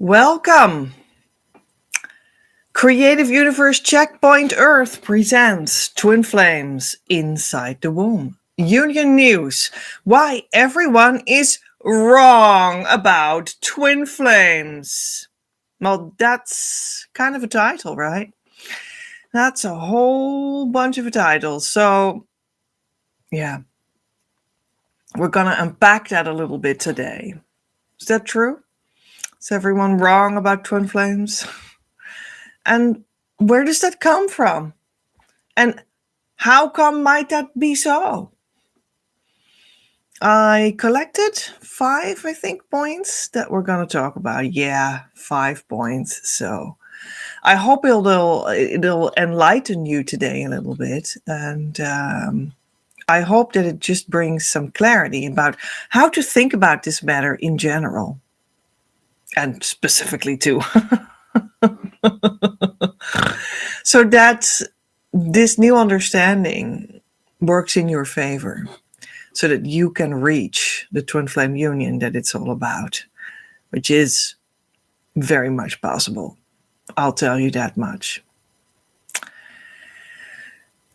Welcome. Creative Universe Checkpoint Earth presents Twin Flames Inside the Womb. Union News. Why everyone is wrong about twin flames. Well, that's kind of a title, right? That's a whole bunch of a title. So, yeah, we're going to unpack that a little bit today. Is that true? Is everyone wrong about twin flames? And where does that come from? And how come might that be so? I collected 5, I think, points that we're going to talk about. Yeah, 5 points. So I hope it'll enlighten you today a little bit. And I hope that it just brings some clarity about how to think about this matter in general. And specifically too. So that this new understanding works in your favor so that you can reach the twin flame union that it's all about, which is very much possible. I'll tell you that much.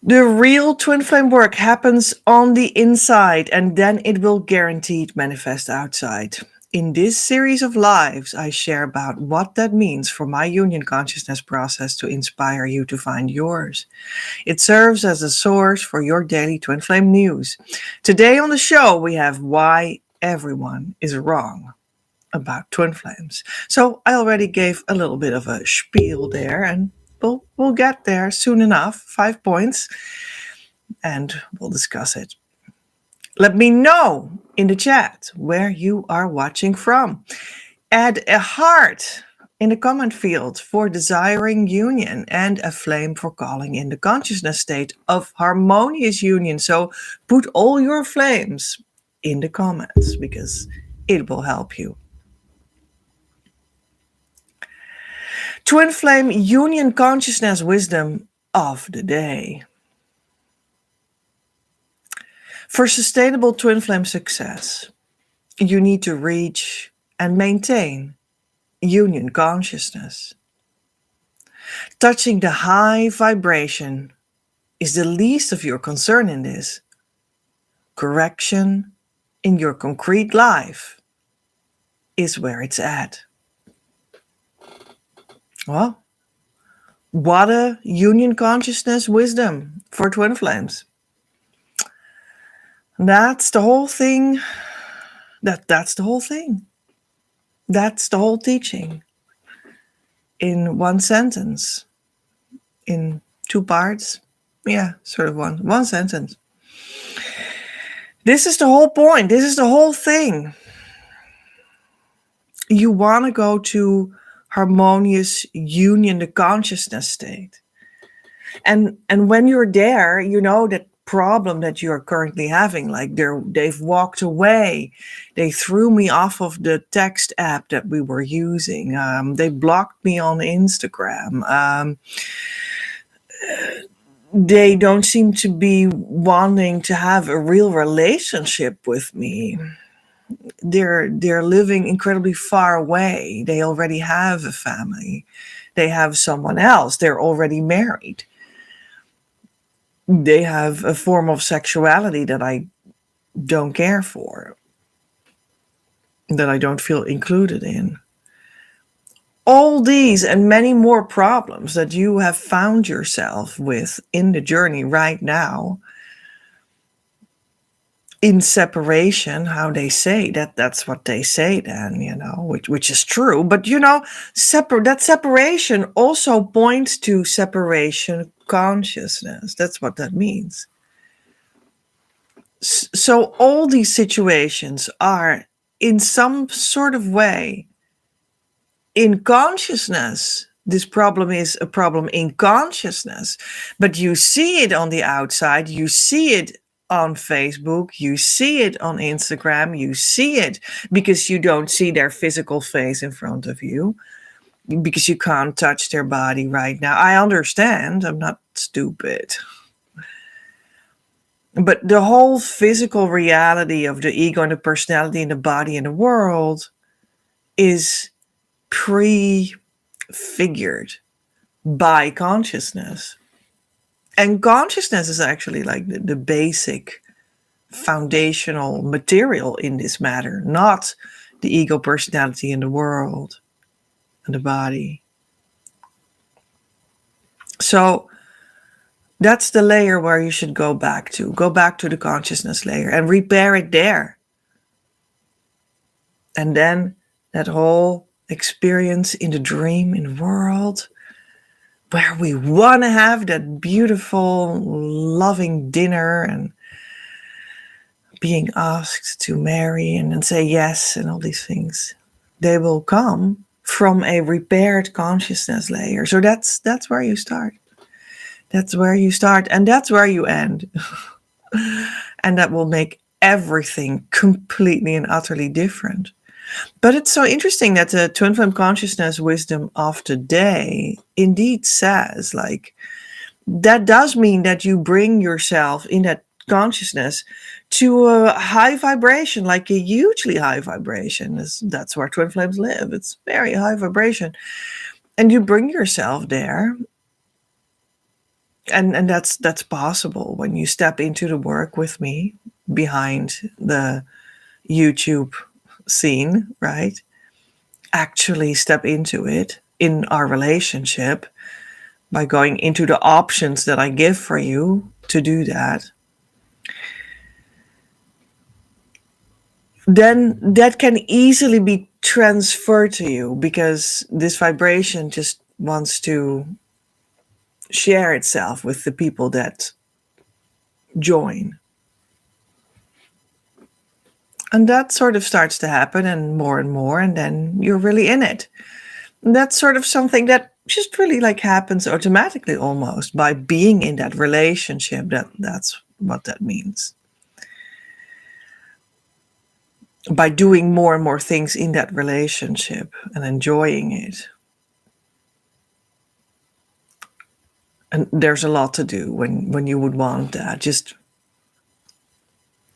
The real twin flame work happens on the inside, and then it will guaranteed manifest outside. In this series of lives, I share about what that means for my union consciousness process to inspire you to find yours. It serves as a source for your daily twin flame news. Today on the show, we have why everyone is wrong about twin flames. So I already gave a little bit of a spiel there, and we'll get there soon enough. 5 points, and we'll discuss it. Let me know in the chat where you are watching from. Add a heart in the comment field for desiring union and a flame for calling in the consciousness state of harmonious union. So put all your flames in the comments because it will help you. Twin flame union consciousness wisdom of the day. For sustainable twin flame success, you need to reach and maintain union consciousness. Touching the high vibration is the least of your concern in this. Correction in your concrete life is where it's at. Well, what a union consciousness wisdom for twin flames. That's the whole thing. That's the whole thing. That's the whole teaching. In one sentence. In 2 parts. Yeah, sort of one sentence. This is the whole point. This is the whole thing. You want to go to harmonious union, the consciousness state. And when you're there, you know that problem that you're currently having, like they've walked away, they threw me off of the text app that we were using, they blocked me on Instagram, they don't seem to be wanting to have a real relationship with me. They're living incredibly far away. They already have a family, they have someone else, they're already married. They have a form of sexuality that I don't care for, that I don't feel included in. All these and many more problems that you have found yourself with in the journey right now, in separation, how they say that's what they say then, which is true. But that separation also points to separation consciousness. That's what that means. So all these situations are in some sort of way in consciousness. This problem is a problem in consciousness, but you see it on the outside, you see it on Facebook, you see it on Instagram, you see it because you don't see their physical face in front of you, because you can't touch their body right now. I understand, I'm not stupid. But the whole physical reality of the ego and the personality and the body and the world is prefigured by consciousness. And consciousness is actually like the basic foundational material in this matter, not the ego, personality, and the world and the body. So that's the layer where you should go back to. Go back to the consciousness layer and repair it there. And then that whole experience in the dream, in the world, where we want to have that beautiful, loving dinner and being asked to marry and then say yes and all these things, they will come from a repaired consciousness layer. So that's where you start. That's where you start, and that's where you end. And that will make everything completely and utterly different. But it's so interesting that the twin flame consciousness wisdom of today indeed says, like, that does mean that you bring yourself in that consciousness to a high vibration, like a hugely high vibration. That's where twin flames live. It's very high vibration. And you bring yourself there. And that's possible when you step into the work with me behind the YouTube scene, right? Actually step into it in our relationship by going into the options that I give for you to do that. Then that can easily be transferred to you, because this vibration just wants to share itself with the people that join. And that sort of starts to happen, and more, and then you're really in it. And that's sort of something that just really like happens automatically, almost by being in that relationship. That's what that means. By doing more and more things in that relationship and enjoying it. And there's a lot to do when you would want that. Just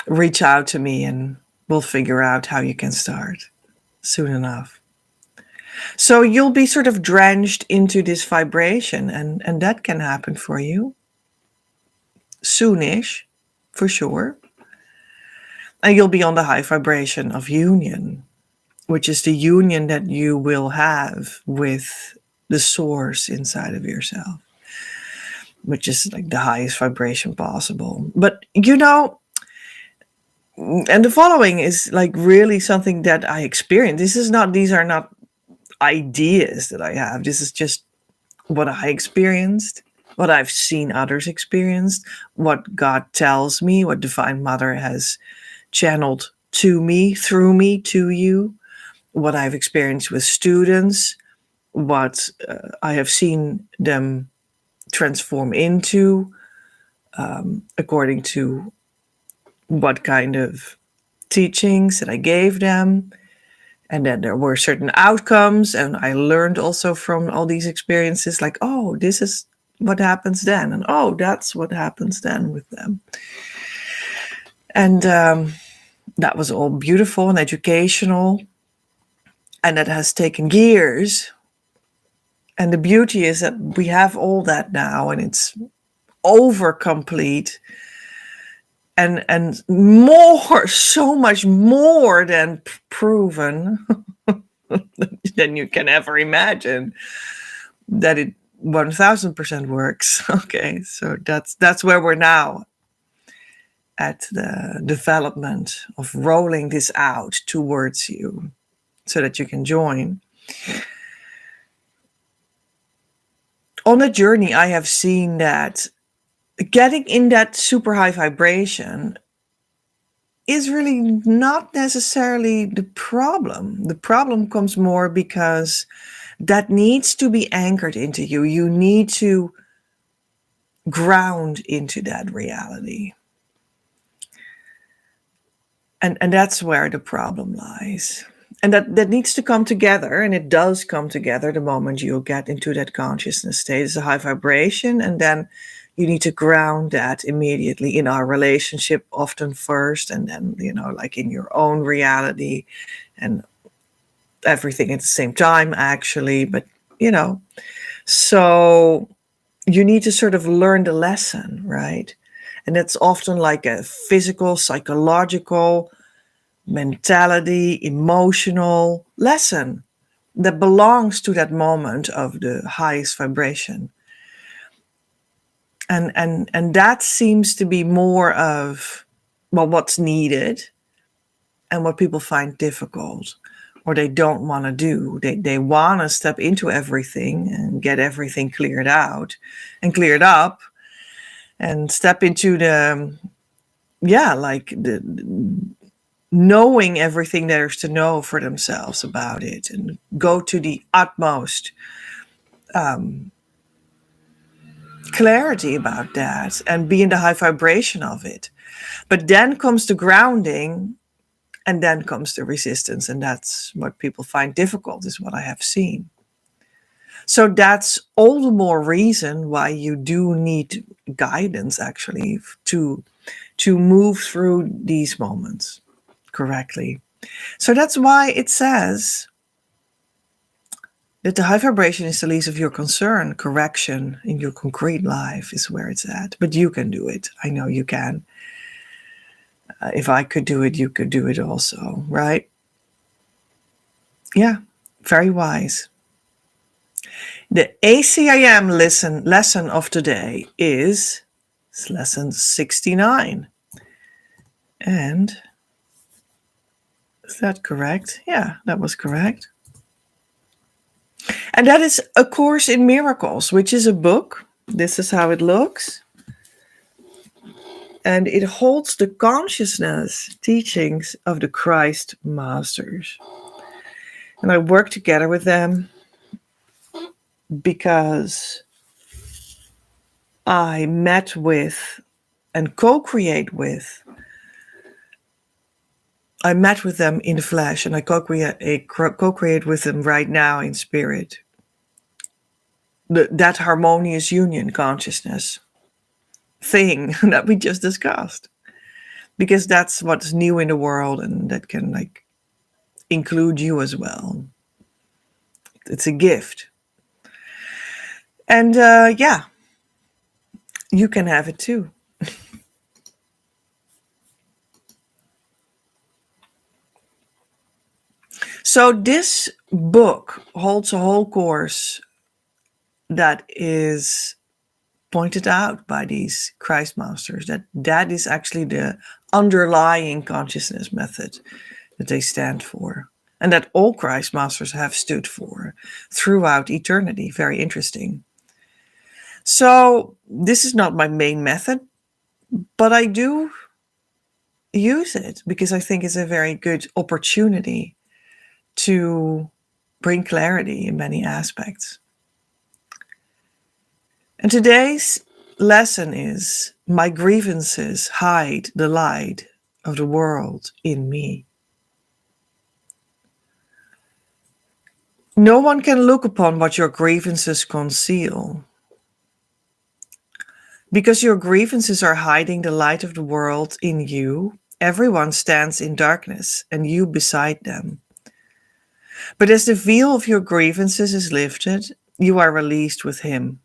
reach out to me and we'll figure out how you can start soon enough. So you'll be sort of drenched into this vibration, and that can happen for you soonish, for sure. And you'll be on the high vibration of union, which is the union that you will have with the source inside of yourself, which is like the highest vibration possible. But and the following is like really something that I experienced. These are not ideas that I have. This is just what I experienced, what I've seen others experience, what God tells me, what Divine Mother has channeled to me, through me, to you, what I've experienced with students, what I have seen them transform into, according to what kind of teachings that I gave them. And then there were certain outcomes, and I learned also from all these experiences, like, oh, this is what happens then, and oh, that's what happens then with them. And that was all beautiful and educational, and that has taken years. And the beauty is that we have all that now, and it's over complete, and more, so much more than proven than you can ever imagine that it 1000% works. Okay, so that's where we're now at, the development of rolling this out towards you so that you can join. On the journey, I have seen that getting in that super high vibration is really not necessarily the problem. The problem comes more because that needs to be anchored into you. You need to ground into that reality. And that's where the problem lies. And that needs to come together, and it does come together the moment you get into that consciousness state. It's a high vibration, and then you need to ground that immediately in our relationship, often first, and then, like in your own reality, and everything at the same time, actually, but so you need to sort of learn the lesson, right? And that's often like a physical, psychological, mentality, emotional lesson that belongs to that moment of the highest vibration. And that seems to be more of, well, what's needed and what people find difficult or they don't want to do. They want to step into everything and get everything cleared out and cleared up and step into the knowing everything there's to know for themselves about it and go to the utmost clarity about that and be in the high vibration of it. But then comes the grounding and then comes the resistance. And that's what people find difficult, is what I have seen. So that's all the more reason why you do need guidance, actually, to move through these moments correctly. So that's why it says that the high vibration is the least of your concern. Correction in your concrete life is where it's at. But you can do it. I know you can. If I could do it, you could do it also, right? Yeah, very wise. The ACIM lesson of today is lesson 69. And is that correct? Yeah, that was correct. And that is A Course in Miracles, which is a book. This is how it looks. And it holds the consciousness teachings of the Christ Masters. And I work together with them because I met with and co-create with. I met with them in the flesh, and I co-create with them right now in spirit. That harmonious union consciousness thing that we just discussed, because that's what's new in the world, and that can include you as well. It's a gift, and you can have it too. So this book holds a whole course that is pointed out by these Christ Masters, that is actually the underlying consciousness method that they stand for, and that all Christ Masters have stood for throughout eternity. Very interesting. So this is not my main method, but I do use it because I think it's a very good opportunity to bring clarity in many aspects. And today's lesson is, my grievances hide the light of the world in me. No one can look upon what your grievances conceal. Because your grievances are hiding the light of the world in you, everyone stands in darkness, and you beside them. But as the veil of your grievances is lifted, you are released with him.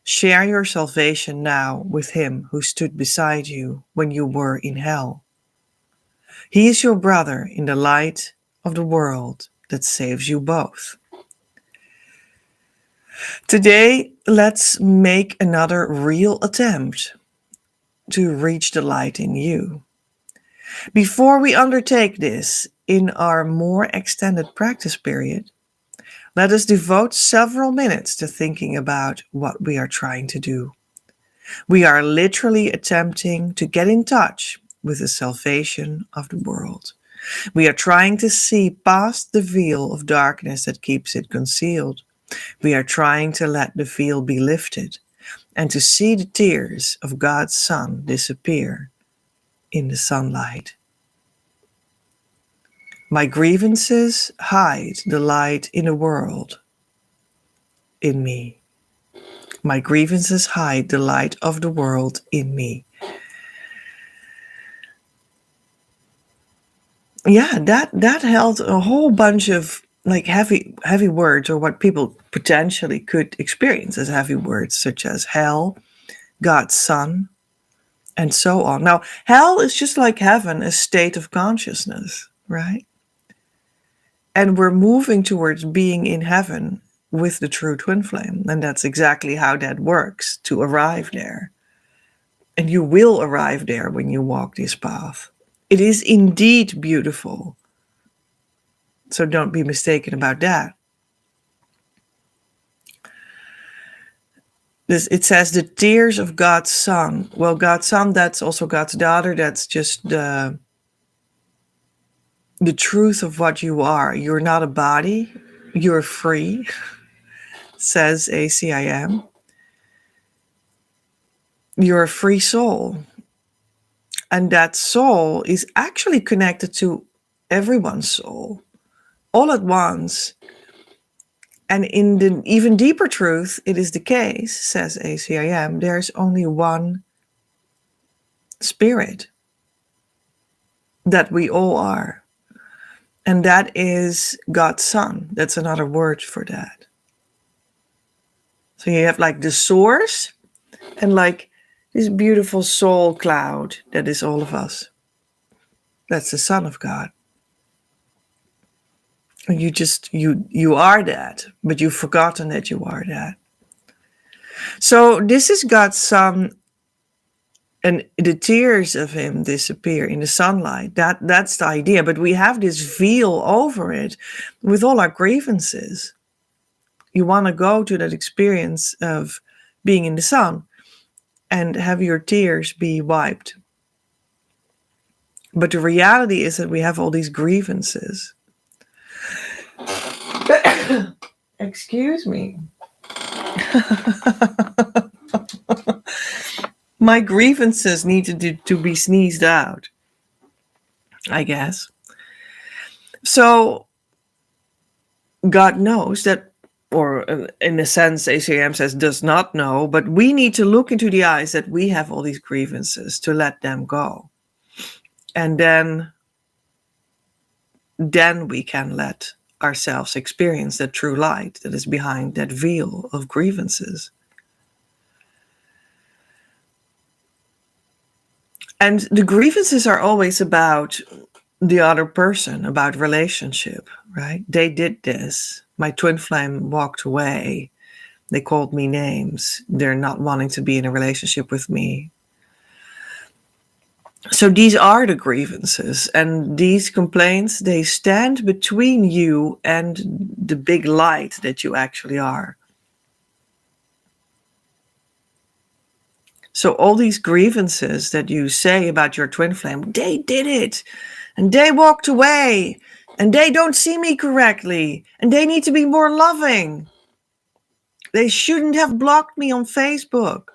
Share your salvation now with him who stood beside you when you were in hell. He is your brother in the light of the world that saves you both. Today, let's make another real attempt to reach the light in you. Before we undertake this in our more extended practice period, let us devote several minutes to thinking about what we are trying to do. We are literally attempting to get in touch with the salvation of the world. We are trying to see past the veil of darkness that keeps it concealed. We are trying to let the veil be lifted and to see the tears of God's Son disappear in the sunlight. My grievances hide the light in the world in me. My grievances hide the light of the world in me. Yeah, that held a whole bunch of like heavy words, or what people potentially could experience as heavy words, such as hell, God's son, and so on. Now, hell is just like heaven, a state of consciousness, right? And we're moving towards being in heaven with the true twin flame. And that's exactly how that works, to arrive there. And you will arrive there when you walk this path. It is indeed beautiful. So don't be mistaken about that. It says the tears of God's son. Well, God's son, that's also God's daughter. That's just the truth of what you are. You're not a body. You're free, says ACIM. You're a free soul. And that soul is actually connected to everyone's soul all at once. And in the even deeper truth, it is the case, says ACIM, there's only one spirit that we all are. And that is God's son. That's another word for that. So you have like the source and like this beautiful soul cloud that is all of us. That's the Son of God. You are that, but you've forgotten that you are that. So this is God's son, and the tears of him disappear in the sunlight. That's the idea. But we have this veil over it with all our grievances. You want to go to that experience of being in the sun and have your tears be wiped. But the reality is that we have all these grievances. Excuse me. My grievances needed to be sneezed out, I guess. So God knows that, or in a sense, ACM says does not know, but we need to look into the eyes that we have all these grievances to let them go. And then we can let ourselves experience that true light that is behind that veil of grievances. And the grievances are always about the other person, about relationship, right? They did this. My twin flame walked away. They called me names. They're not wanting to be in a relationship with me. So these are the grievances, and these complaints, they stand between you and the big light that you actually are. So all these grievances that you say about your twin flame, they did it, and they walked away, and they don't see me correctly, and they need to be more loving. They shouldn't have blocked me on Facebook.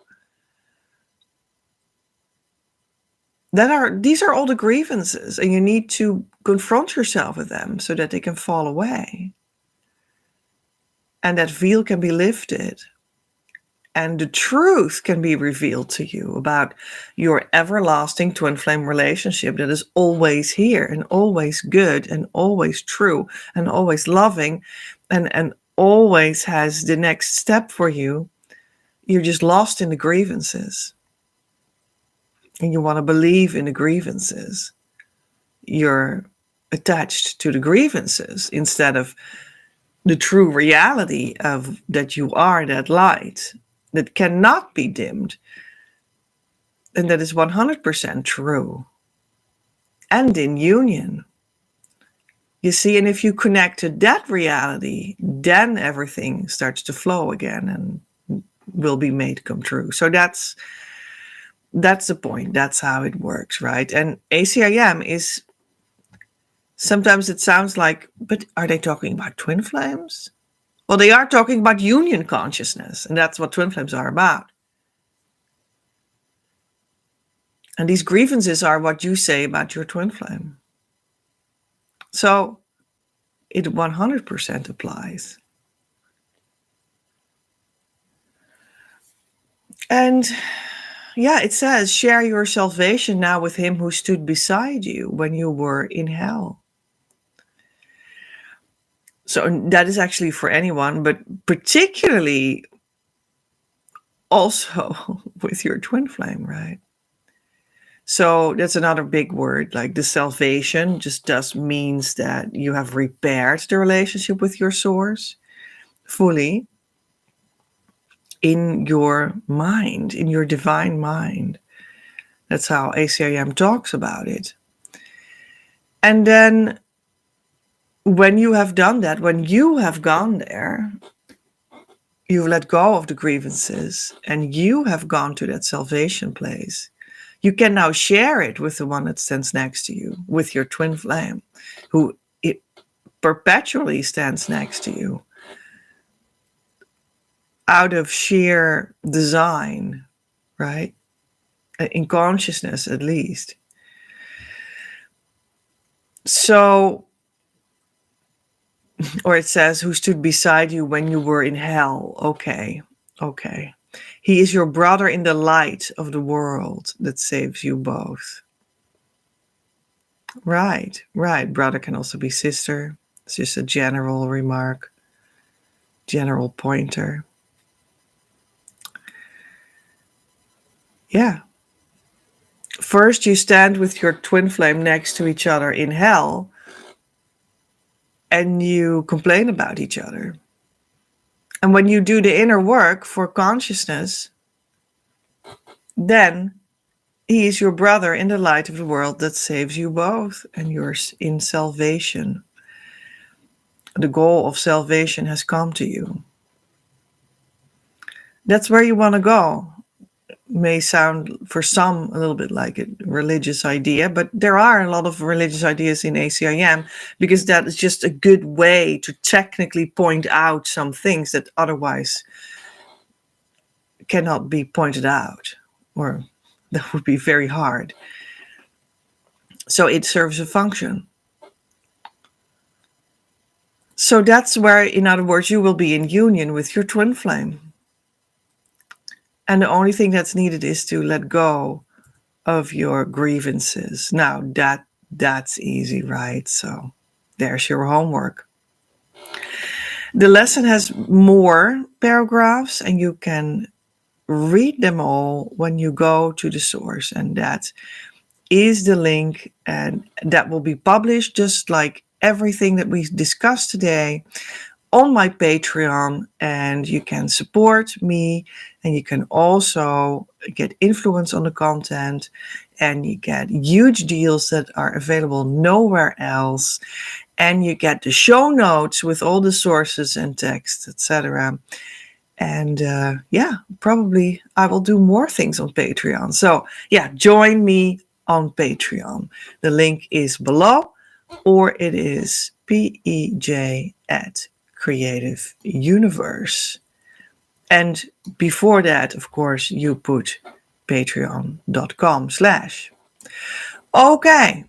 These are all the grievances, and you need to confront yourself with them so that they can fall away. And that veil can be lifted. And the truth can be revealed to you about your everlasting twin flame relationship that is always here and always good and always true and always loving and always has the next step for you. You're just lost in the grievances. And you want to believe in the grievances. You're attached to the grievances instead of the true reality of that you are that light that cannot be dimmed. And that is 100% true. And in union. You see, and if you connect to that reality, then everything starts to flow again and will be made come true. So that's the point. That's how it works, right? And ACIM is, sometimes it sounds like, but are they talking about twin flames? Well, they are talking about union consciousness, and that's what twin flames are about. And these grievances are what you say about your twin flame. So it 100% applies. And yeah, it says, share your salvation now with him who stood beside you when you were in hell. So that is actually for anyone, but particularly also with your twin flame, right? So that's another big word. Like the salvation just means that you have repaired the relationship with your source fully in your mind, in your divine mind. That's how ACIM talks about it. And then when you have done that, when you have gone there, you've let go of the grievances and you have gone to that salvation place. You can now share it with the one that stands next to you, with your twin flame, who it perpetually stands next to you out of sheer design, right? In consciousness, at least. So, or it says, who stood beside you when you were in hell. Okay. He is your brother in the light of the world that saves you both. Right. Brother can also be sister. It's just a general remark, general pointer. Yeah. First, you stand with your twin flame next to each other in hell and you complain about each other. And when you do the inner work for consciousness, then he is your brother in the light of the world that saves you both, and you're in salvation. The goal of salvation has come to you. That's where you want to go. May sound for some a little bit like a religious idea, but there are a lot of religious ideas in ACIM because that is just a good way to technically point out some things that otherwise cannot be pointed out, or that would be very hard. So it serves a function. So that's where, in other words, you will be in union with your twin flame. And the only thing that's needed is to let go of your grievances. Now that's easy, right? So there's your homework. The lesson has more paragraphs and you can read them all when you go to the source, and that is the link, and that will be published just like everything that we discussed today on my Patreon, and you can support me and you can also get influence on the content and you get huge deals that are available nowhere else, and you get the show notes with all the sources and text, etc. And probably I will do more things on Patreon. So join me on Patreon. The link is below, or it is PEJ at Creative Universe. And before that, of course, you put patreon.com/. Okay.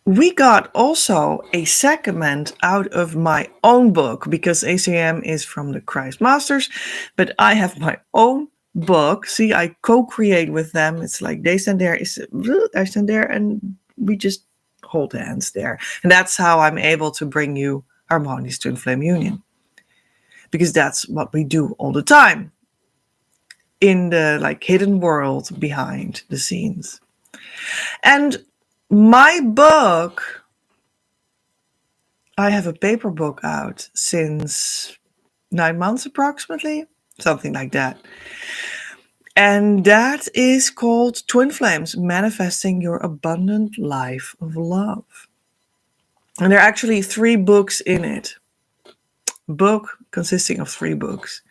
We got also a segment out of my own book, because ACM is from the Christ Masters, but I have my own book. See, I co-create with them. It's like they stand there, I stand there, and we just hold hands there. And that's how I'm able to bring you Harmonious Twin Flame Union, because that's what we do all the time in the hidden world behind the scenes. And my book, I have a paper book out since 9 months approximately, something like that. And that is called Twin Flames, Manifesting Your Abundant Life of Love. And there are actually 3 books in it. Book consisting of 3 books.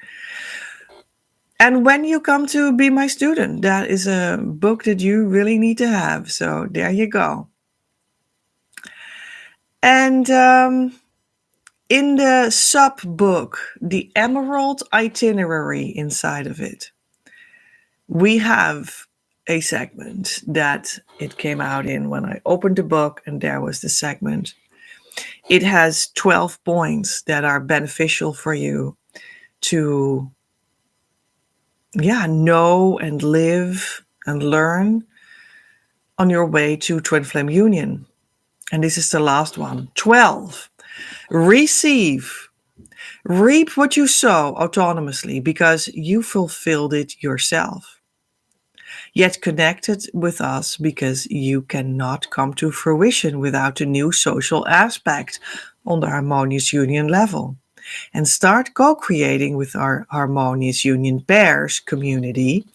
And when you come to be my student, that is a book that you really need to have. So there you go. And in the sub-book, the Emerald Itinerary inside of it, we have a segment that it came out in when I opened the book, and there was the segment. It has 12 points that are beneficial for you to know and live and learn on your way to Twin Flame Union. And this is the last one. 12. Receive. Reap what you sow autonomously because you fulfilled it yourself. Yet connected with us because you cannot come to fruition without a new social aspect on the harmonious union level. And start co-creating with our harmonious union pairs community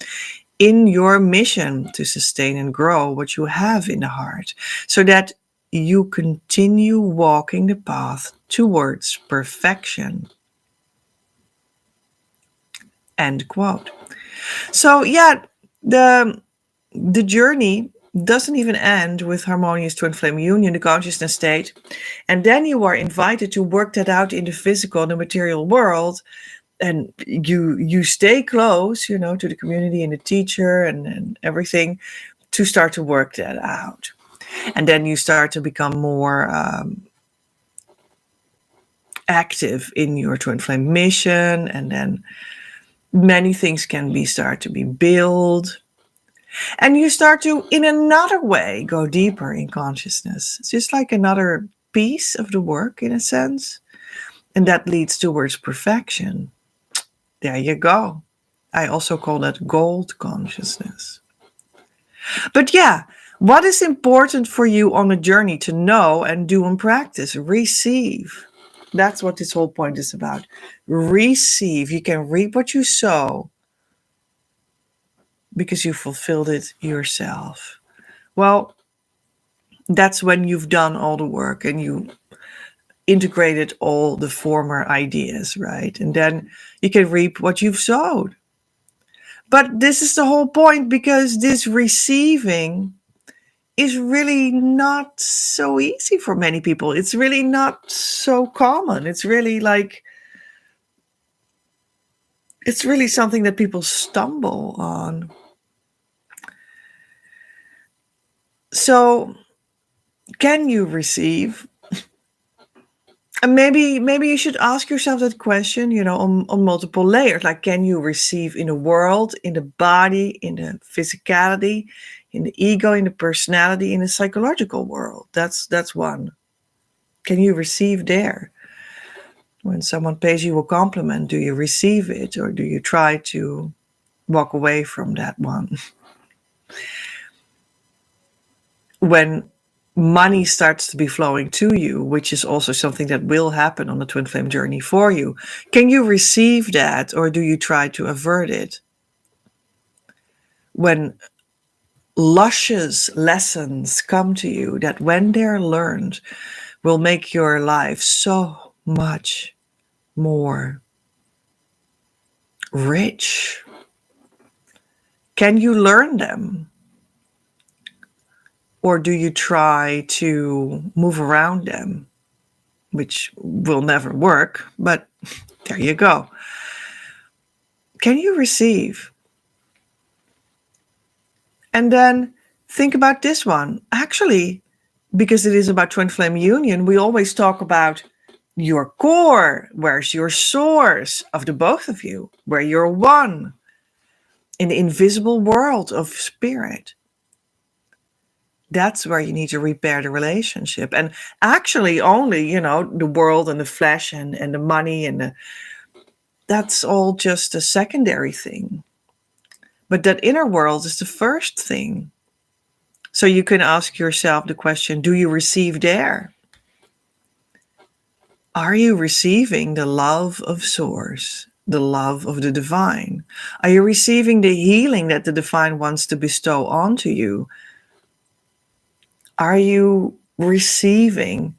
in your mission to sustain and grow what you have in the heart so that you continue walking the path towards perfection. End quote. So yeah, the journey doesn't even end with harmonious twin flame union, the consciousness state. And then you are invited to work that out in the physical, the material world. And you stay close, to the community and the teacher and everything to start to work that out. And then you start to become more active in your twin flame mission. And then many things can start to be built. And you start to, in another way, go deeper in consciousness. It's just like another piece of the work, in a sense. And that leads towards perfection. There you go. I also call that gold consciousness. But yeah, what is important for you on the journey to know and do and practice? Receive. That's what this whole point is about. Receive. You can reap what you sow because you fulfilled it yourself. Well, that's when you've done all the work and you integrated all the former ideas, right? And then you can reap what you've sowed. But this is the whole point, because this receiving is really not so easy for many people. It's really not so common. It's really something that people stumble on. So, can you receive? And maybe you should ask yourself that question, on multiple layers. Like, can you receive in the world, in the body, in the physicality, in the ego, in the personality, in the psychological world? That's one. Can you receive there? When someone pays you a compliment, do you receive it, or do you try to walk away from that one? When money starts to be flowing to you, which is also something that will happen on the twin flame journey for you, can you receive that, or do you try to avert it? When luscious lessons come to you that, when they're learned, will make your life so much more rich, can you learn them? Or do you try to move around them, which will never work, but there you go. Can you receive? And then think about this one. Actually, because it is about twin flame union, we always talk about your core. Where's your source of the both of you? Where you're one in the invisible world of spirit. That's where you need to repair the relationship. And actually only, the world and the flesh and the money that's all just a secondary thing. But that inner world is the first thing. So you can ask yourself the question, do you receive there? Are you receiving the love of Source, the love of the divine? Are you receiving the healing that the divine wants to bestow onto you? Are you receiving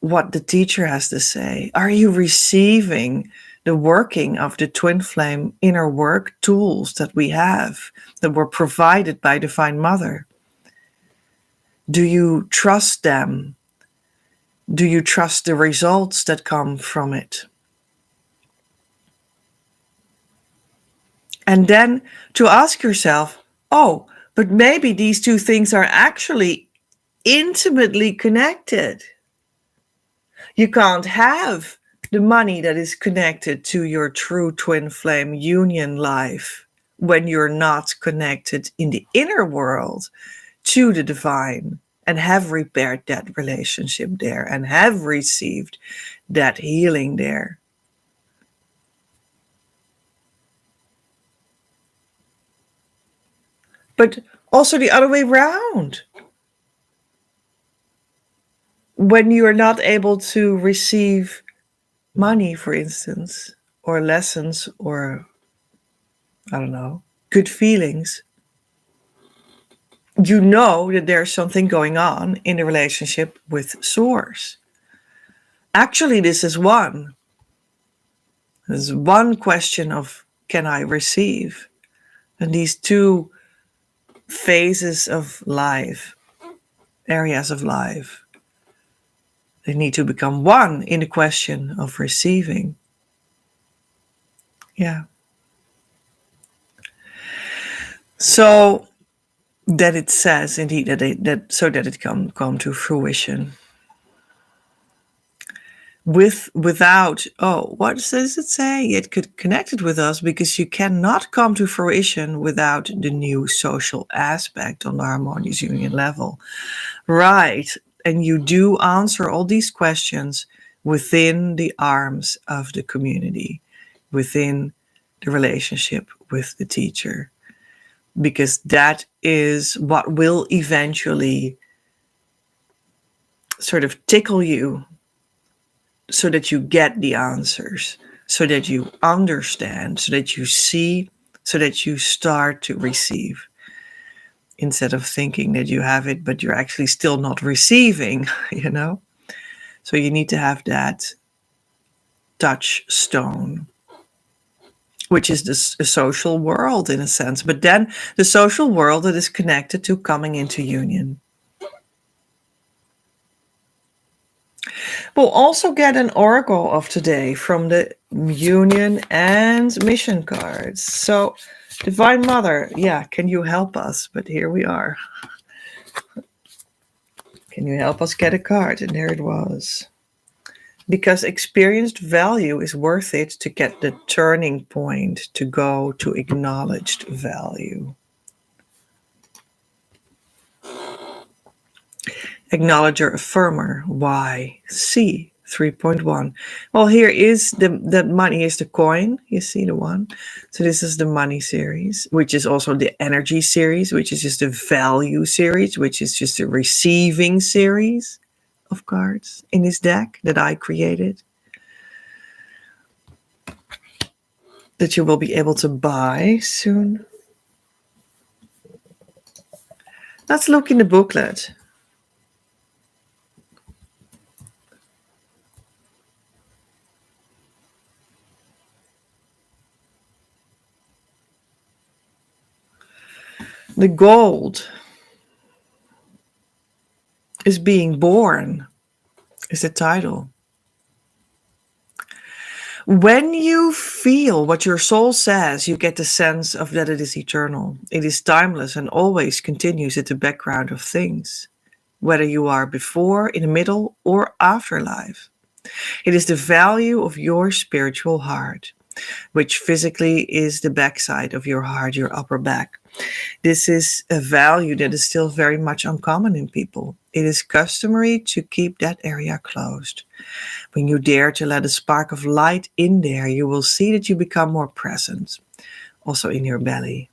what the teacher has to say? Are you receiving the working of the twin flame inner work tools that we have, that were provided by Divine Mother? Do you trust them? Do you trust the results that come from it? And then to ask yourself, but maybe these two things are actually intimately connected. You can't have the money that is connected to your true twin flame union life when you're not connected in the inner world to the divine. and have repaired that relationship there and have received that healing there. But also the other way around. When you are not able to receive money, for instance, or lessons, or I don't know, good feelings, you know that there's something going on in the relationship with Source. Actually, this is one. There's one question of can I receive? And these two phases of life, areas of life, they need to become one in the question of receiving. Yeah. So that it says indeed that so that it can come to fruition. Without, oh, what does it say? It could connect it with us because you cannot come to fruition without the new social aspect on the harmonious union level. Right. And you do answer all these questions within the arms of the community, within the relationship with the teacher, because that is what will eventually sort of tickle you so that you get the answers, so that you understand, so that you see, so that you start to receive, instead of thinking that you have it, but you're actually still not receiving, you know? So you need to have that touchstone, which is the social world in a sense, but then the social world that is connected to coming into union. We'll also get an oracle of today from the union and mission cards. So, Divine Mother, yeah, can you help us? But here we are. Can you help us get a card? And there it was. Because experienced value is worth it to get the turning point to go to acknowledged value. Acknowledger affirmer, Y, C, 3.1. Well, here is the money is the coin. You see the one. So this is the money series, which is also the energy series, which is just the value series, which is just the receiving series of cards in this deck that I created, that you will be able to buy soon. Let's look in the booklet. The gold is being born, is the title. When you feel what your soul says, you get the sense of that it is eternal. It is timeless and always continues at the background of things, whether you are before, in the middle, or afterlife. It is the value of your spiritual heart, which physically is the backside of your heart, your upper back. This is a value that is still very much uncommon in people. It is customary to keep that area closed. When you dare to let a spark of light in there, you will see that you become more present, also in your belly.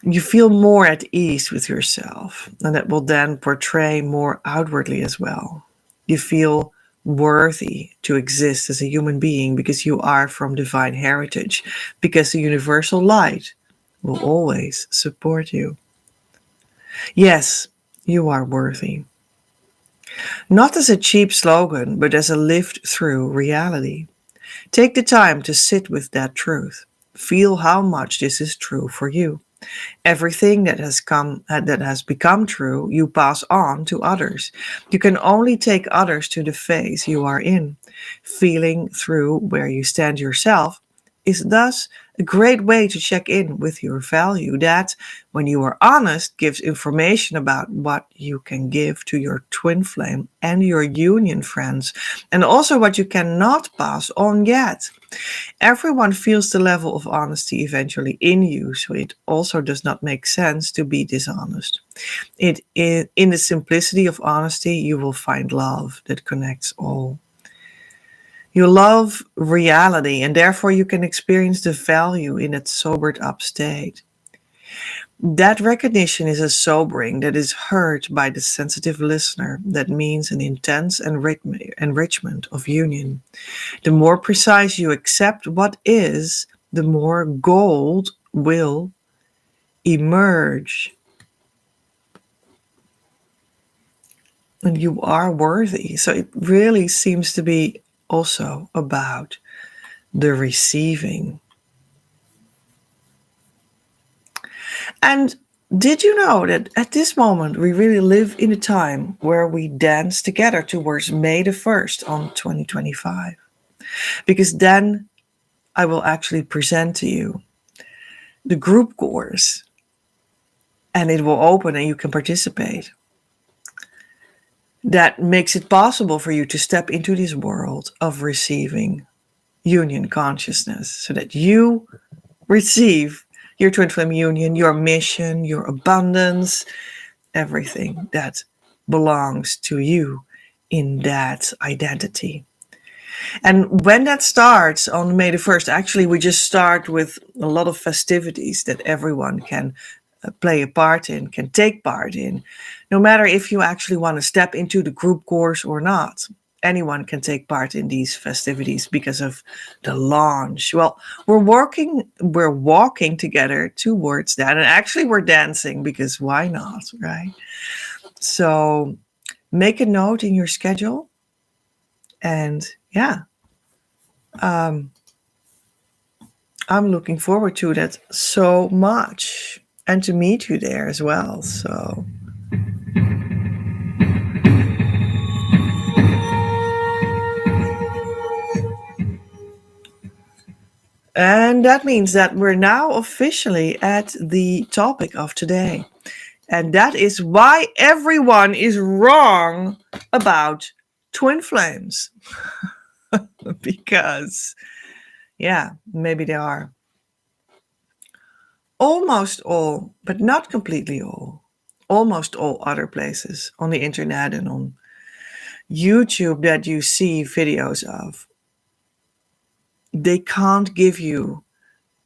You feel more at ease with yourself, and that will then portray more outwardly as well. You feel worthy to exist as a human being because you are from divine heritage, because the universal light will always support you. Yes, you are worthy. Not as a cheap slogan, but as a lived through reality. Take the time to sit with that truth. Feel how much this is true for you. Everything that has become true, you pass on to others. You can only take others to the phase you are in, feeling through where you stand yourself, is thus a great way to check in with your value. That, when you are honest, gives information about what you can give to your twin flame and your union friends, and also what you cannot pass on yet. Everyone feels the level of honesty eventually in you, so it also does not make sense to be dishonest. In the simplicity of honesty, you will find love that connects all. You love reality, and therefore you can experience the value in its sobered up state. That recognition is a sobering that is heard by the sensitive listener. That means an intense enrichment of union. The more precise you accept what is, the more gold will emerge. And you are worthy. So it really seems to be also about the receiving. And did you know that at this moment we really live in a time where we dance together towards May the 1st on 2025? Because then I will actually present to you the group course, and it will open and you can participate. That makes it possible for you to step into this world of receiving union consciousness so that you receive your twin flame union, your mission, your abundance, everything that belongs to you in that identity. And when that starts on May the 1st, actually, we just start with a lot of festivities that everyone can play a part in, can take part in, no matter if you actually want to step into the group course or not. Anyone can take part in these festivities because of the launch. Well, we're walking together towards that. And actually we're dancing because why not, right? So make a note in your schedule. And yeah, I'm looking forward to that so much and to meet you there as well. So and that means that we're now officially at the topic of today. And that is why everyone is wrong about twin flames. Because, yeah, maybe they are. Almost all, but not completely all, almost all other places on the internet and on YouTube that you see videos of, they can't give you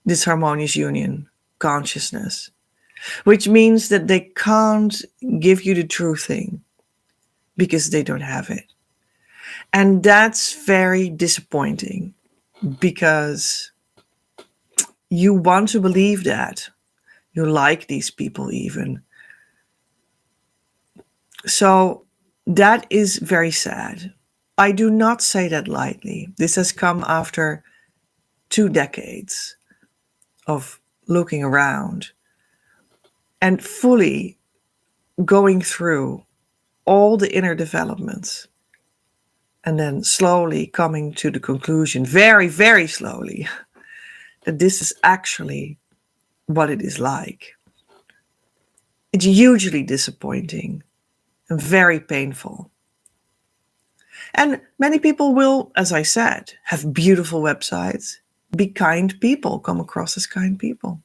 this harmonious union consciousness, which means that they can't give you the true thing because they don't have it. And that's very disappointing because you want to believe that. You like these people even. So that is very sad. I do not say that lightly. This has come after 2 decades of looking around and fully going through all the inner developments and then slowly coming to the conclusion, very, very slowly, that this is actually what it is like. It's hugely disappointing and very painful. And many people will, as I said, have beautiful websites, be kind people, come across as kind people,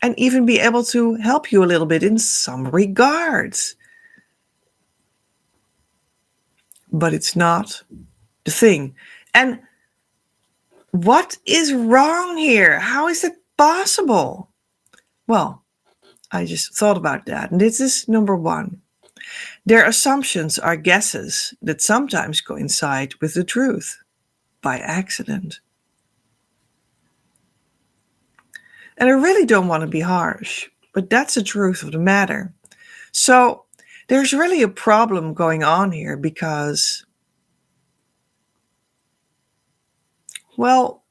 and even be able to help you a little bit in some regards. But it's not the thing. And what is wrong here? How is it possible? Well, I just thought about that. And this is number one. Their assumptions are guesses that sometimes coincide with the truth by accident. And I really don't want to be harsh, but that's the truth of the matter. So there's really a problem going on here because, well,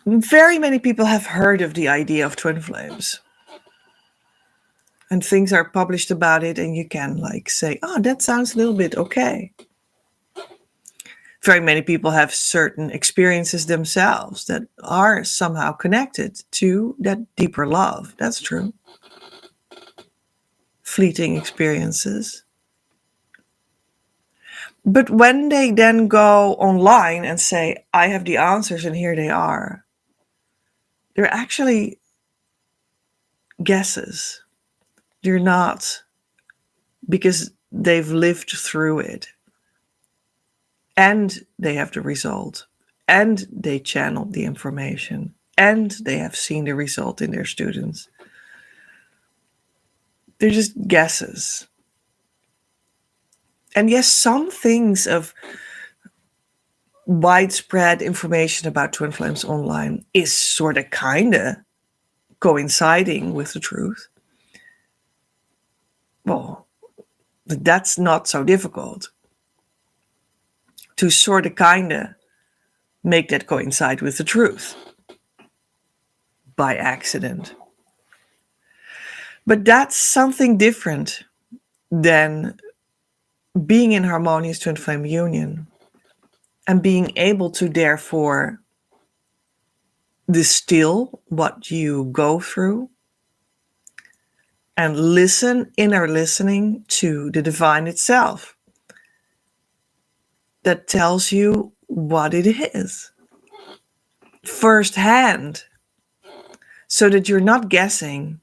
very many people have heard of the idea of twin flames. And things are published about it, and you can like say, oh, that sounds a little bit okay. Very many people have certain experiences themselves that are somehow connected to that deeper love. That's true. Fleeting experiences. But when they then go online and say, I have the answers and here they are, they're actually guesses. They're not, because they've lived through it. And they have the result. And they channeled the information. And they have seen the result in their students. They're just guesses. And yes, some things of widespread information about twin flames online is sort of kind of coinciding with the truth. Well, that's not so difficult to sort of kind of make that coincide with the truth by accident. But that's something different than being in harmonious twin flame union and being able to therefore distill what you go through and listen, inner listening to the divine itself that tells you what it is firsthand, so that you're not guessing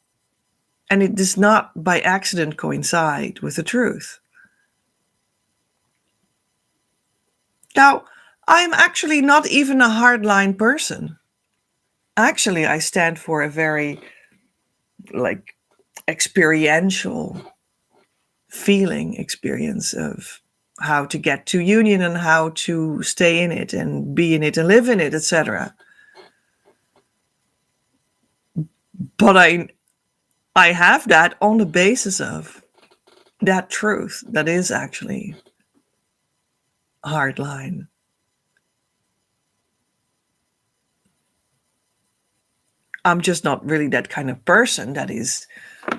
and it does not by accident coincide with the truth. Now, I'm actually not even a hardline person. Actually, I stand for a very experiential experience of how to get to union and how to stay in it and be in it and live in it, etc. But I have that on the basis of that truth that is actually hardline. I'm just not really that kind of person that is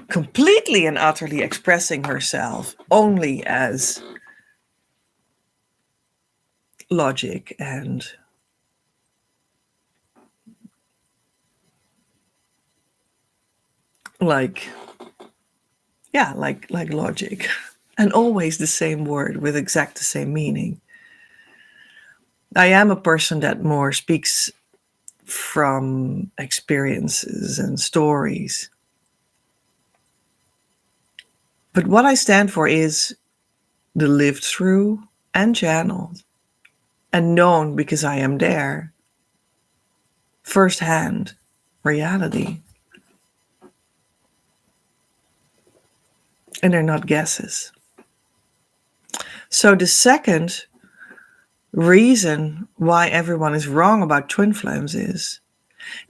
completely and utterly expressing herself only as logic and like logic, and always the same word with exact the same meaning. I am a person that more speaks from experiences and stories. But what I stand for is the lived through and channeled and known because I am there, firsthand reality. And they're not guesses. So the second reason why everyone is wrong about twin flames is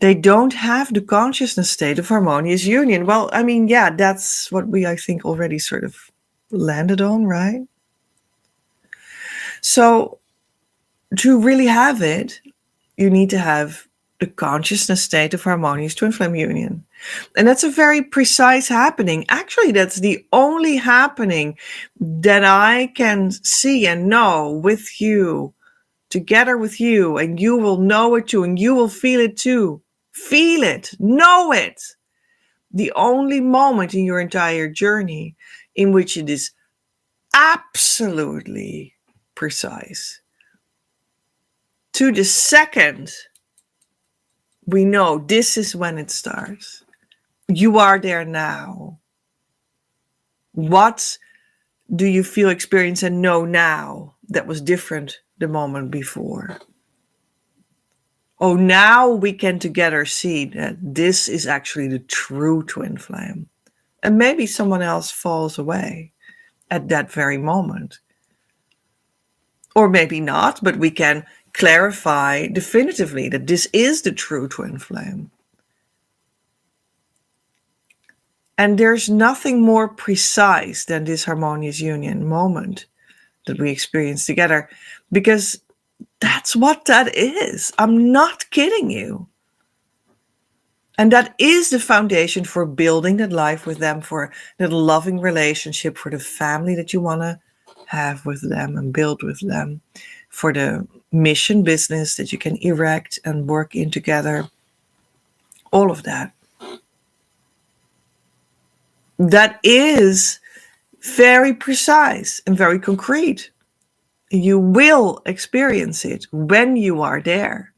they don't have the consciousness state of harmonious union. Well, I mean, yeah, that's what we, I think, already sort of landed on, right? So to really have it, you need to have the consciousness state of harmonious twin flame union. And that's a very precise happening. Actually, that's the only happening that I can see and know with you, together with you, and you will know it too, and you will feel it too. Feel it, know it. The only moment in your entire journey in which it is absolutely precise. To the second, we know this is when it starts. You are there now. What do you feel, experience, and know now that was different the moment before? Oh, now we can together see that this is actually the true twin flame. And maybe someone else falls away at that very moment. Or maybe not, but we can clarify definitively that this is the true twin flame. And there's nothing more precise than this harmonious union moment that we experience together, because that's what that is. I'm not kidding you. And that is the foundation for building that life with them, for that loving relationship, for the family that you want to have with them and build with them, for the mission business that you can erect and work in together. All of that. That is very precise and very concrete. You will experience it when you are there.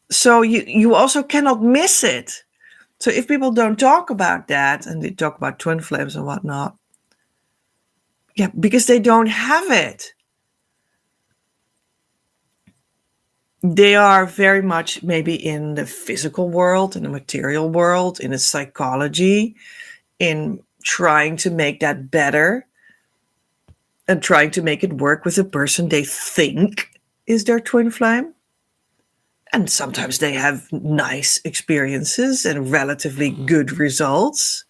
So you also cannot miss it. So if people don't talk about that, and they talk about twin flames and whatnot, yeah, because they don't have it. They are very much maybe in the physical world, in the material world, in the psychology, in trying to make that better and trying to make it work with the person they think is their twin flame. And sometimes they have nice experiences and relatively good results.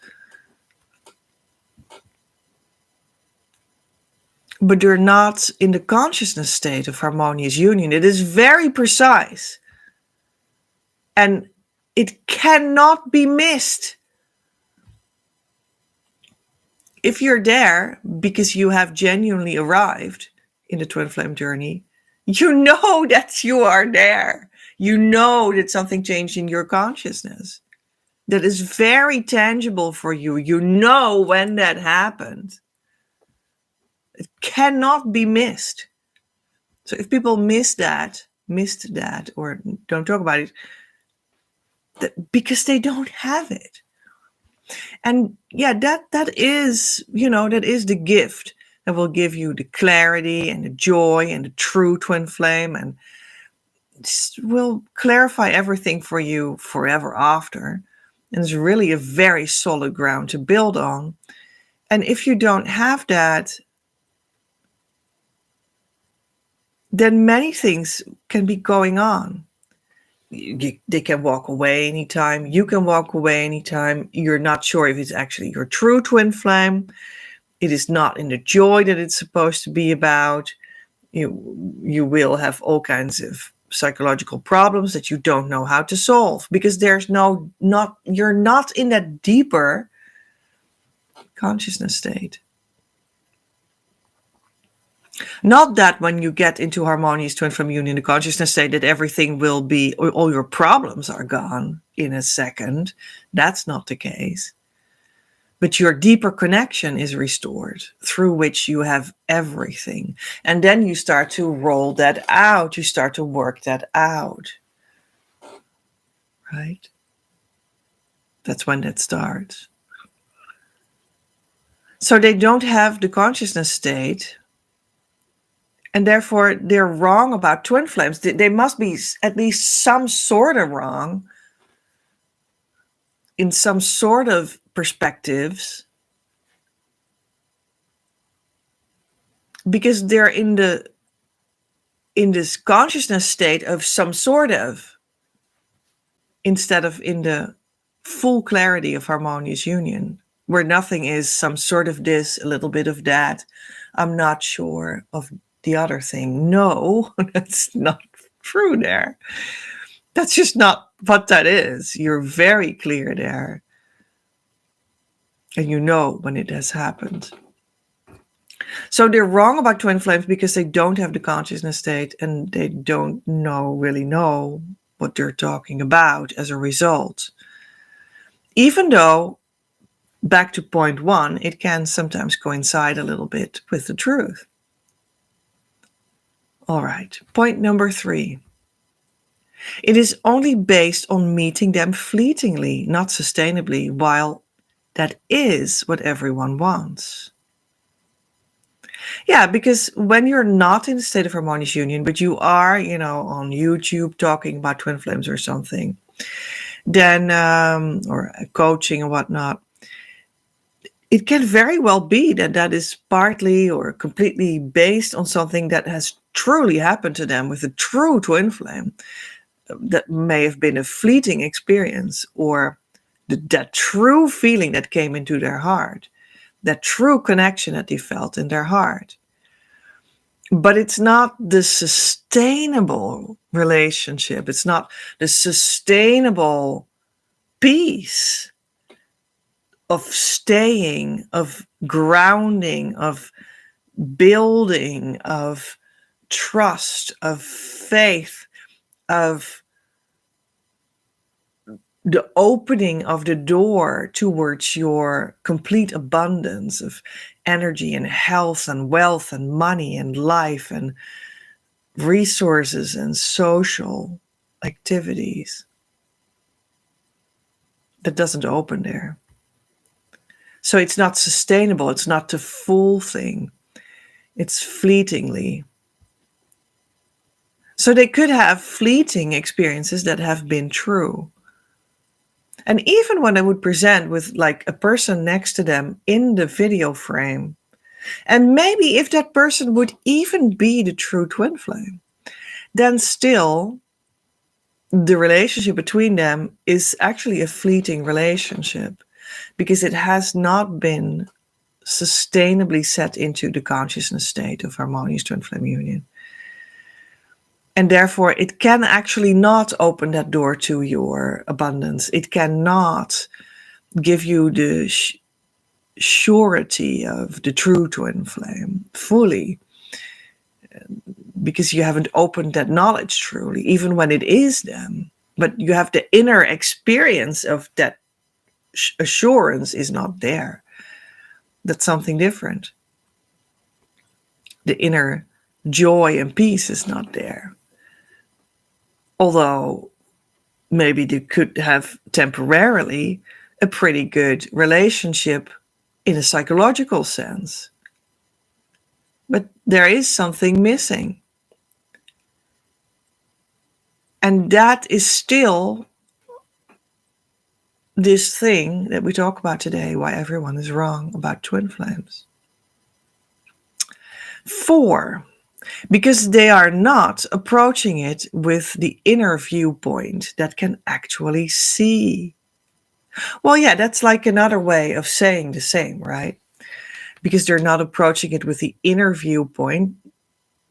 But they're not in the consciousness state of harmonious union. It is very precise. And it cannot be missed. If you're there because you have genuinely arrived in the twin flame journey, you know that you are there. You know that something changed in your consciousness. That is very tangible for you. You know when that happened. It cannot be missed. So if people missed that, or don't talk about it, because they don't have it. And yeah, that is, that is the gift that will give you the clarity and the joy and the true twin flame, and will clarify everything for you forever after. And it's really a very solid ground to build on. And if you don't have that, then many things can be going on. They can walk away anytime. You can walk away anytime. You're not sure if it's actually your true twin flame. It is not in the joy that it's supposed to be about. You will have all kinds of psychological problems that you don't know how to solve, because you're not in that deeper consciousness state. Not that when you get into harmonious twin flame union, the consciousness state, that everything will be, all your problems are gone in a second. That's not the case. But your deeper connection is restored, through which you have everything. And then you start to roll that out. You start to work that out. Right? That's when that starts. So they don't have the consciousness state. And therefore, they're wrong about twin flames. They must be at least some sort of wrong in some sort of perspectives, because they're in this consciousness state of some sort of, instead of in the full clarity of harmonious union, where nothing is some sort of this, a little bit of that. I'm not sure of the other thing. No, that's not true there. That's just not what that is. You're very clear there. And you know when it has happened. So they're wrong about twin flames because they don't have the consciousness state, and they don't really know what they're talking about as a result. Even though, back to point 1, it can sometimes coincide a little bit with the truth. All right, point number 3. It is only based on meeting them fleetingly, not sustainably, while that is what everyone wants. Yeah, because when you're not in a state of harmonious union, but you are, on YouTube talking about twin flames or something, then, or coaching and whatnot, it can very well be that is partly or completely based on something that has truly happened to them with a true twin flame. That may have been a fleeting experience, or that true feeling that came into their heart, that true connection that they felt in their heart. But it's not the sustainable relationship. It's not the sustainable peace of staying, of grounding, of building of trust, of faith, of the opening of the door towards your complete abundance of energy and health and wealth and money and life and resources and social activities. That doesn't open there. So it's not sustainable. It's not the full thing. It's fleetingly. So they could have fleeting experiences that have been true. And even when I would present with like a person next to them in the video frame, and maybe if that person would even be the true twin flame, then still the relationship between them is actually a fleeting relationship because it has not been sustainably set into the consciousness state of harmonious twin flame union. And therefore, it can actually not open that door to your abundance. It cannot give you the surety of the true twin flame fully, because you haven't opened that knowledge truly, even when it is them. But you have the inner experience of that assurance is not there. That's something different. The inner joy and peace is not there. Although maybe they could have temporarily a pretty good relationship in a psychological sense. But there is something missing. And that is still this thing that we talk about today, why everyone is wrong about twin flames. 4, because they are not approaching it with the inner viewpoint that can actually see. Well, yeah, that's like another way of saying the same, right? Because they're not approaching it with the inner viewpoint,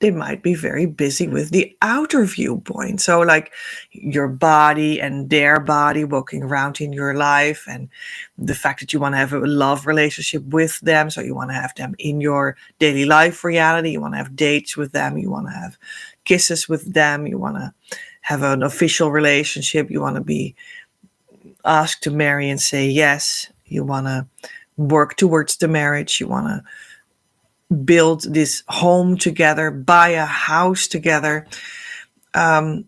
they might be very busy with the outer viewpoint. So like your body and their body walking around in your life, and the fact that you want to have a love relationship with them. So you want to have them in your daily life reality. You want to have dates with them. You want to have kisses with them. You want to have an official relationship. You want to be asked to marry and say yes. You want to work towards the marriage. You want to build this home together, buy a house together. And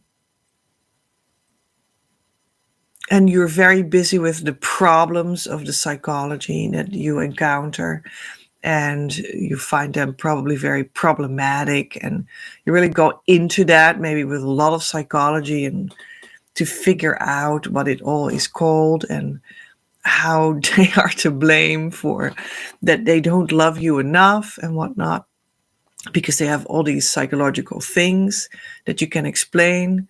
you're very busy with the problems of the psychology that you encounter. And you find them probably very problematic. And you really go into that maybe with a lot of psychology and to figure out what it all is called and how they are to blame for that they don't love you enough and whatnot, because they have all these psychological things that you can explain.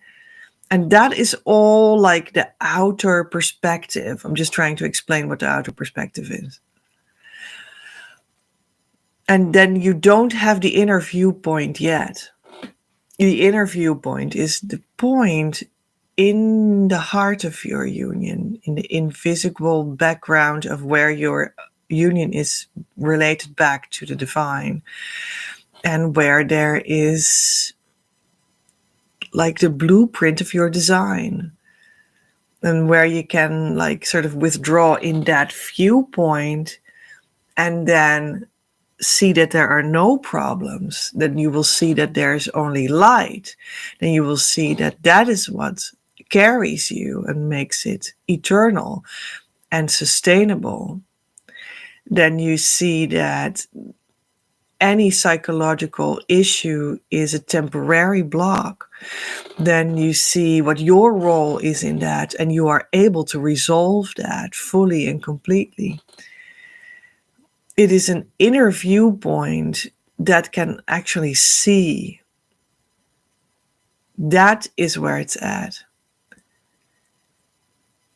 And that is all like the outer perspective. I'm just trying to explain what the outer perspective is. And then you don't have the inner viewpoint yet. The inner viewpoint is the point in the heart of your union, in the invisible background of where your union is related back to the divine, and where there is like the blueprint of your design, and where you can like sort of withdraw in that viewpoint and then see that there are no problems. Then you will see that there's only light. Then you will see that that is what carries you and makes it eternal and sustainable. Then you see that any psychological issue is a temporary block. Then you see what your role is in that, and you are able to resolve that fully and completely. It is an inner viewpoint that can actually see. That is where it's at.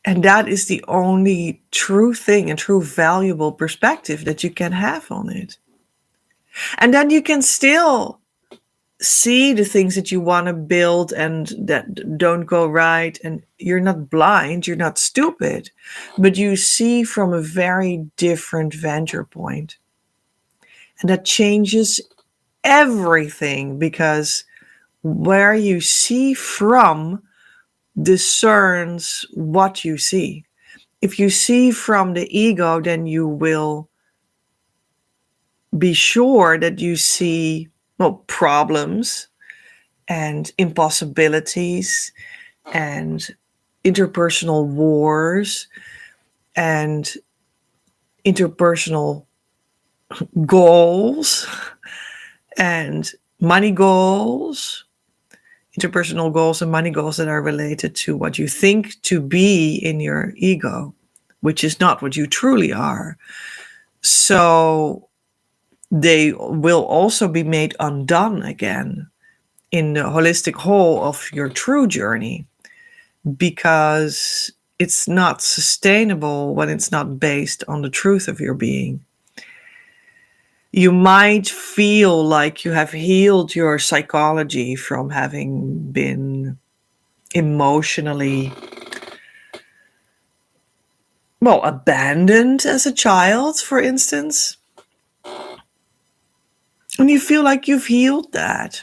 And that is the only true thing and true valuable perspective that you can have on it. And then you can still see the things that you want to build and that don't go right. And you're not blind, you're not stupid, but you see from a very different vantage point. And that changes everything, because where you see from discerns what you see. If you see from the ego, then you will be sure that you see, well, problems and impossibilities and interpersonal wars and interpersonal goals and money goals, interpersonal goals and money goals that are related to what you think to be in your ego, which is not what you truly are. So they will also be made undone again in the holistic whole of your true journey, because it's not sustainable when it's not based on the truth of your being. You might feel like you have healed your psychology from having been emotionally, well, abandoned as a child, for instance. And you feel like you've healed that.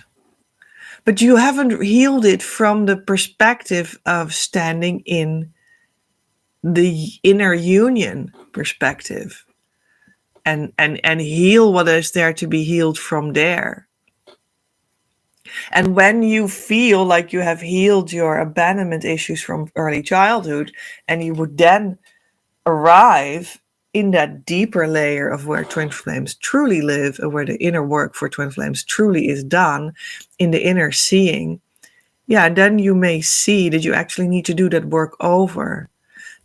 But you haven't healed it from the perspective of standing in the inner union perspective and heal what is there to be healed from there. And when you feel like you have healed your abandonment issues from early childhood, and you would then arrive in that deeper layer of where twin flames truly live and where the inner work for twin flames truly is done, in the inner seeing, yeah, then you may see that you actually need to do that work over,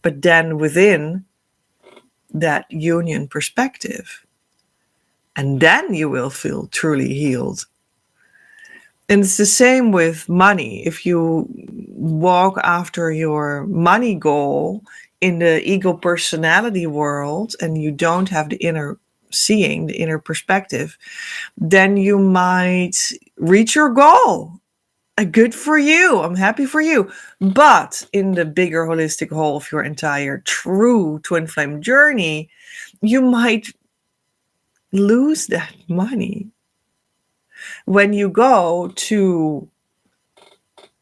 but then within that union perspective. And then you will feel truly healed. And it's the same with money. If you walk after your money goal in the ego personality world and you don't have the inner seeing, the inner perspective, then you might reach your goal. Good for you. I'm happy for you. But in the bigger holistic whole of your entire true twin flame journey, you might lose that money when you go to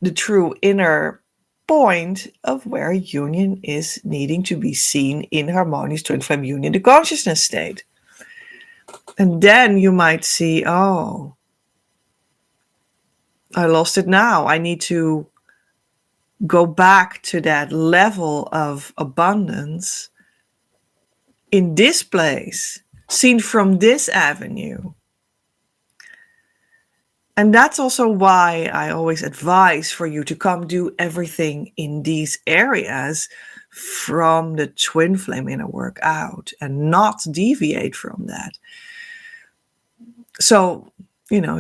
the true inner point of where union is needing to be seen in harmonious twin flame union, the consciousness state. And then you might see, oh, I lost it now. I need to go back to that level of abundance in this place, seen from this avenue. And that's also why I always advise for you to come do everything in these areas from the twin flame inner work out and not deviate from that. So,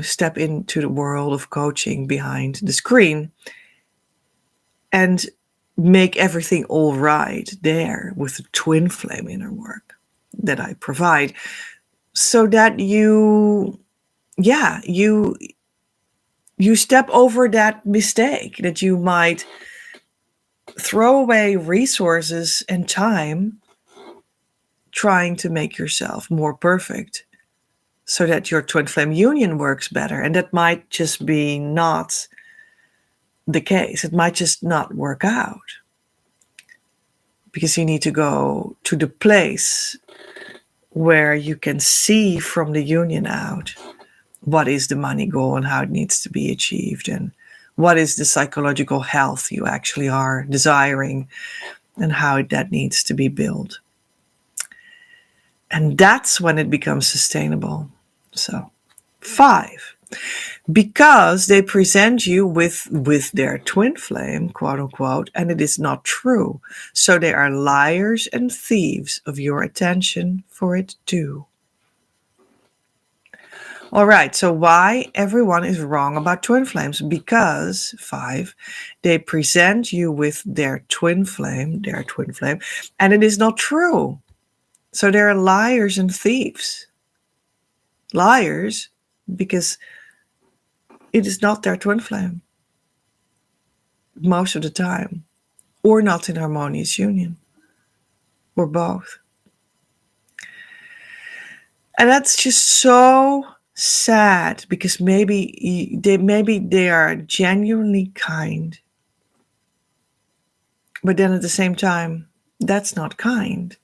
step into the world of coaching behind the screen and make everything all right there with the twin flame inner work that I provide, so that you step over that mistake that you might throw away resources and time trying to make yourself more perfect so that your twin flame union works better. And that might just be not the case. It might just not work out because you need to go to the place where you can see from the union out what is the money goal and how it needs to be achieved, and what is the psychological health you actually are desiring and how that needs to be built. And that's when it becomes sustainable. So 5, because they present you with their twin flame, quote unquote, and it is not true. So they are liars and thieves of your attention for it too. All right, so why everyone is wrong about twin flames? Because 5, they present you with their twin flame, and it is not true. So they're liars and thieves. Liars because it is not their twin flame most of the time, or not in harmonious union, or both. And that's just so sad because maybe they are genuinely kind, but then at the same time, that's not kind.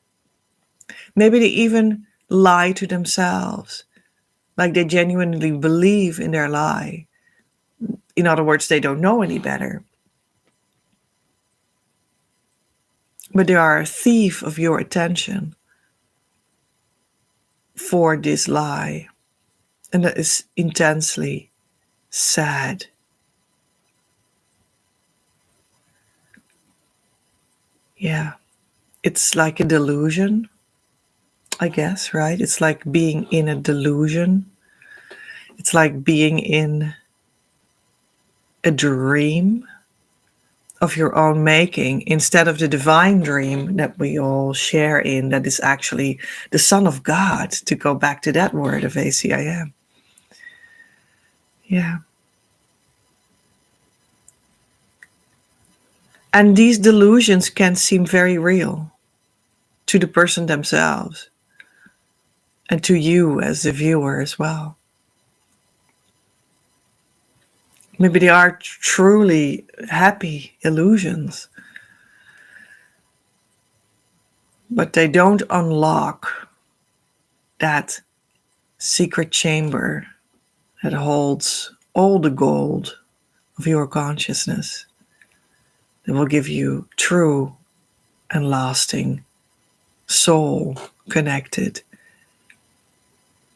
Maybe they even lie to themselves, like they genuinely believe in their lie. In other words, they don't know any better. But they are a thief of your attention for this lie. And that is intensely sad. Yeah. It's like a delusion, I guess, right? It's like being in a delusion. It's like being in a dream of your own making instead of the divine dream that we all share in, that is actually the Son of God, to go back to that word of ACIM. Yeah. And these delusions can seem very real to the person themselves and to you as the viewer as well. Maybe they are truly happy illusions, but they don't unlock that secret chamber that holds all the gold of your consciousness that will give you true and lasting soul connected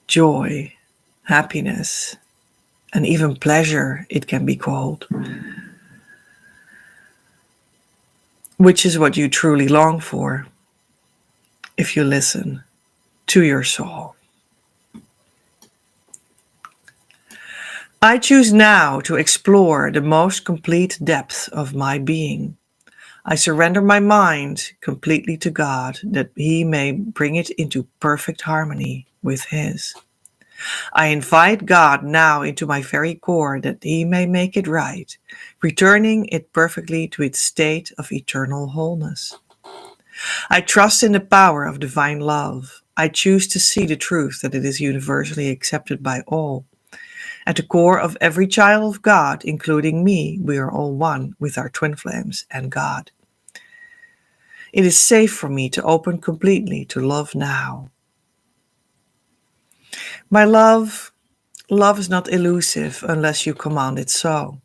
joy, happiness, and even pleasure, it can be called, which is what you truly long for if you listen to your soul. I choose now to explore the most complete depth of my being. I surrender my mind completely to God that He may bring it into perfect harmony with His. I invite God now into my very core that He may make it right, returning it perfectly to its state of eternal wholeness. I trust in the power of divine love. I choose to see the truth that it is universally accepted by all. At the core of every child of God, including me, we are all one with our twin flames and God. It is safe for me to open completely to love now. My love is not elusive unless you command it so.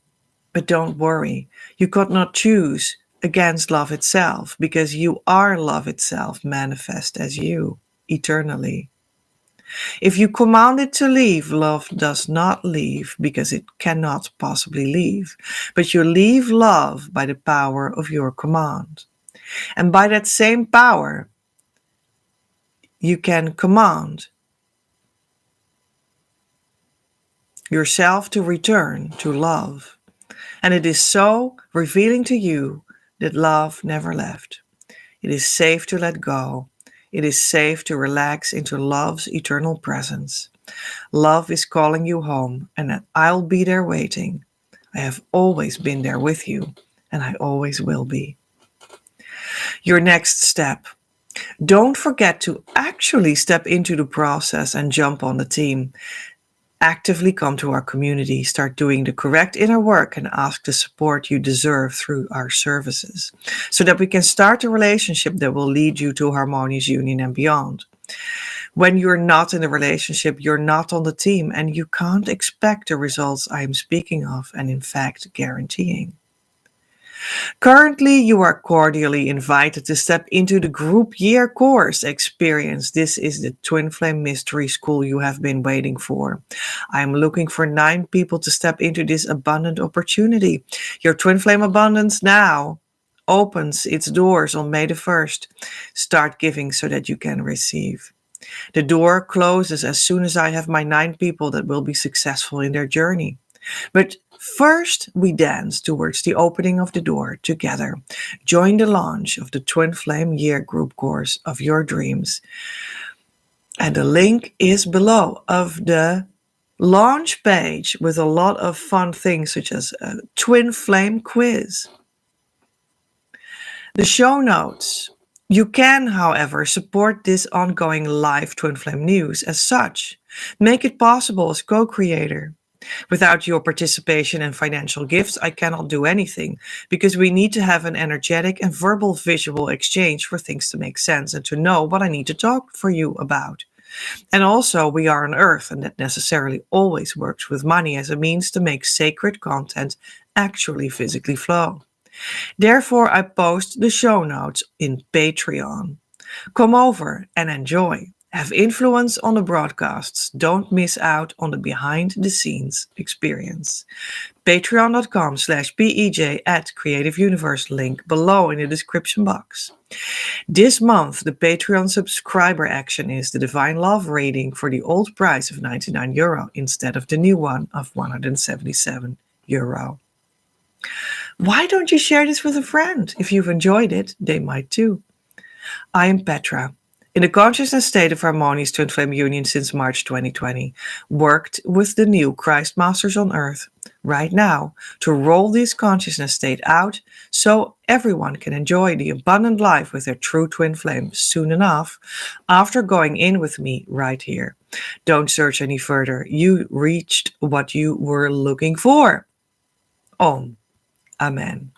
But don't worry, you could not choose against love itself because you are love itself manifest as you eternally. If you command it to leave, love does not leave because it cannot possibly leave. But you leave love by the power of your command. And by that same power, you can command yourself to return to love. And it is so revealing to you that love never left. It is safe to let go. It is safe to relax into love's eternal presence. Love is calling you home, and I'll be there waiting. I have always been there with you, and I always will be. Your next step. Don't forget to actually step into the process and jump on the team. Actively come to our community, start doing the correct inner work, and ask the support you deserve through our services, so that we can start a relationship that will lead you to harmonious union and beyond. When you're not in a relationship, you're not on the team, and you can't expect the results I am speaking of and in fact guaranteeing. Currently, you are cordially invited to step into the group year course experience. This is the Twin Flame Mystery School you have been waiting for. I'm looking for 9 people to step into this abundant opportunity. Your Twin Flame Abundance now opens its doors on May the 1st. Start giving so that you can receive. The door closes as soon as I have my 9 people that will be successful in their journey. But first, we dance towards the opening of the door together. Join the launch of the Twin Flame Year Group Course of Your Dreams. And the link is below of the launch page with a lot of fun things such as a Twin Flame quiz. The show notes You can, however, support this ongoing live Twin Flame news as such. Make it possible as co-creator. Without your participation and financial gifts, I cannot do anything because we need to have an energetic and verbal visual exchange for things to make sense and to know what I need to talk for you about. And also, we are on Earth, and that necessarily always works with money as a means to make sacred content actually physically flow. Therefore, I post the show notes in Patreon. Come over and enjoy. Have influence on the broadcasts. Don't miss out on the behind the scenes experience. Patreon.com/PEJ at Creative Universe, link below in the description box. This month, the Patreon subscriber action is the Divine Love reading for the old price of €99 instead of the new one of €177. Why don't you share this with a friend? If you've enjoyed it, they might too. I am Petra. In the consciousness state of Harmonious Twin Flame Union since March 2020, worked with the new Christ Masters on Earth right now to roll this consciousness state out so everyone can enjoy the abundant life with their true twin flame soon enough after going in with me right here. Don't search any further. You reached what you were looking for. Om. Amen.